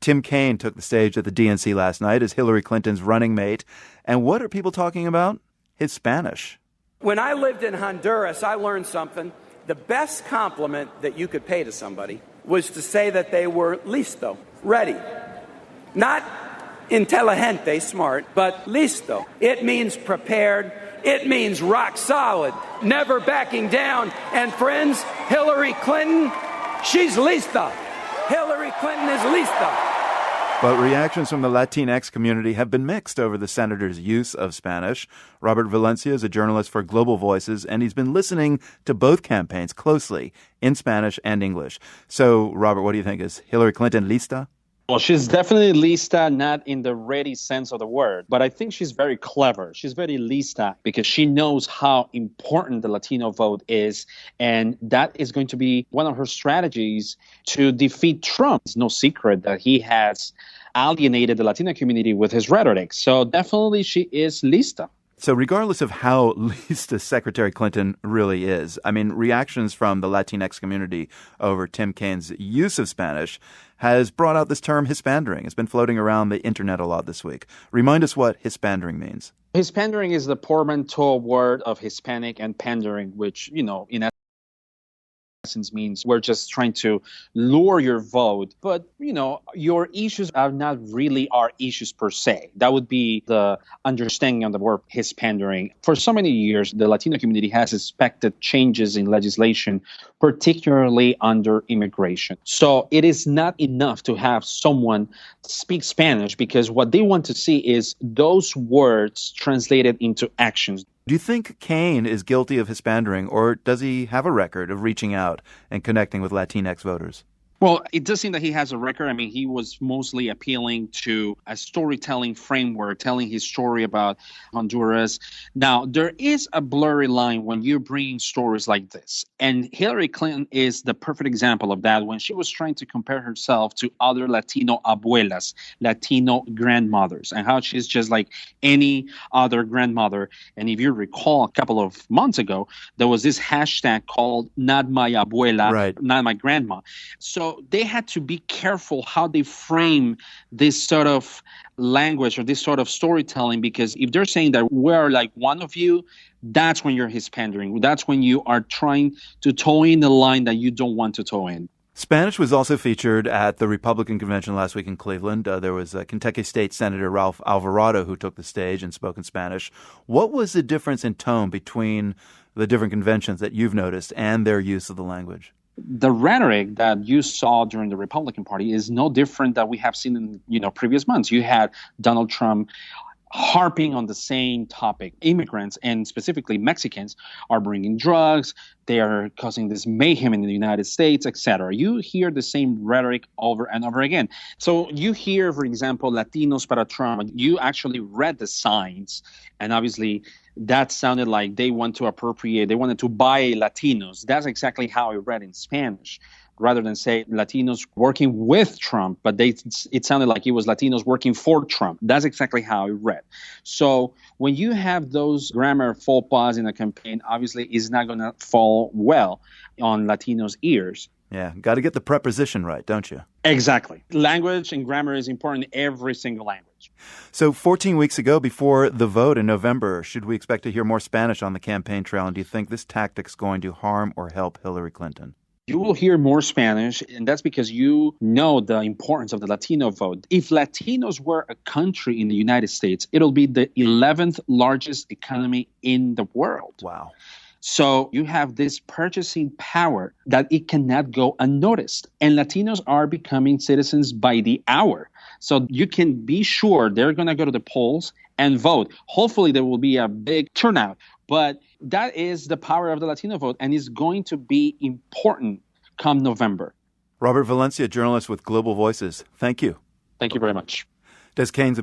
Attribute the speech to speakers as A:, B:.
A: Tim Kaine took the stage at the DNC last night as Hillary Clinton's running mate. And what are people talking about? His Spanish.
B: When I lived in Honduras, I learned something. The best compliment that you could pay to somebody was to say that they were listo, ready. Not inteligente, smart, but listo. It means prepared. It means rock solid, never backing down. And friends, Hillary Clinton, she's lista. Hillary Clinton is lista.
A: But reactions from the Latinx community have been mixed over the senator's use of Spanish. Robert Valencia is a journalist for Global Voices, and he's been listening to both campaigns closely in Spanish and English. So, Robert, what do you think? Is Hillary Clinton lista?
C: Well, she's definitely lista, not in the ready sense of the word, but I think she's very clever. She's very lista because she knows how important the Latino vote is, and that is going to be one of her strategies to defeat Trump. It's no secret that he has alienated the Latino community with his rhetoric. So definitely she is lista.
A: So regardless of how lista Secretary Clinton really is, I mean, reactions from the Latinx community over Tim Kaine's use of Spanish has brought out this term hispandering. It's been floating around the internet a lot this week. Remind us what hispandering means.
C: Hispandering is the portmanteau word of Hispanic and pandering, which, in essence means we're just trying to lure your vote. But, your issues are not really our issues per se. That would be the understanding of the word hispandering. For so many years, the Latino community has expected changes in legislation, particularly under immigration. So it is not enough to have someone speak Spanish because what they want to see is those words translated into actions.
A: Do you think Kaine is guilty of hispandering, or does he have a record of reaching out and connecting with Latinx voters?
C: Well, it does seem that he has a record. I mean, he was mostly appealing to a storytelling framework, telling his story about Honduras. Now, there is a blurry line when you're bringing stories like this. And Hillary Clinton is the perfect example of that when she was trying to compare herself to other Latino abuelas, Latino grandmothers, and how she's just like any other grandmother. And if you recall, a couple of months ago, there was this hashtag called Not My Abuela,
A: right.
C: Not My Grandma. So they had to be careful how they frame this sort of language or this sort of storytelling, because if they're saying that we're like one of you, that's when you're hispandering. That's when you are trying to toe in the line that you don't want to toe in.
A: Spanish was also featured at the Republican convention last week in Cleveland. There was Kentucky State Senator Ralph Alvarado who took the stage and spoke in Spanish. What was the difference in tone between the different conventions that you've noticed and their use of the language?
C: The rhetoric that you saw during the Republican Party is no different that we have seen in previous months. You had Donald Trump harping on the same topic. Immigrants, and specifically Mexicans, are bringing drugs. They are causing this mayhem in the United States, etc. You hear the same rhetoric over and over again. So you hear, for example, Latinos para Trump. You actually read the signs, and obviously that sounded like they wanted to buy Latinos. That's exactly how I read in Spanish. Rather than say Latinos working with Trump, but it sounded like it was Latinos working for Trump. That's exactly how I read. So when you have those grammar faux pas in a campaign, obviously it's not going to fall well on Latinos' ears.
A: Yeah, got to get the preposition right, don't you?
C: Exactly. Language and grammar is important in every single language.
A: So 14 weeks ago, before the vote in November, should we expect to hear more Spanish on the campaign trail? And do you think this tactic's going to harm or help Hillary Clinton?
C: You will hear more Spanish, and that's because you know the importance of the Latino vote. If Latinos were a country in the United States, it'll be the 11th largest economy in the world.
A: Wow.
C: So you have this purchasing power that it cannot go unnoticed. And Latinos are becoming citizens by the hour. So you can be sure they're going to go to the polls and vote. Hopefully there will be a big turnout. But that is the power of the Latino vote, and is going to be important come November.
A: Robert Valencia, journalist with Global Voices. Thank you.
C: Thank you very much.
A: Des Kaine's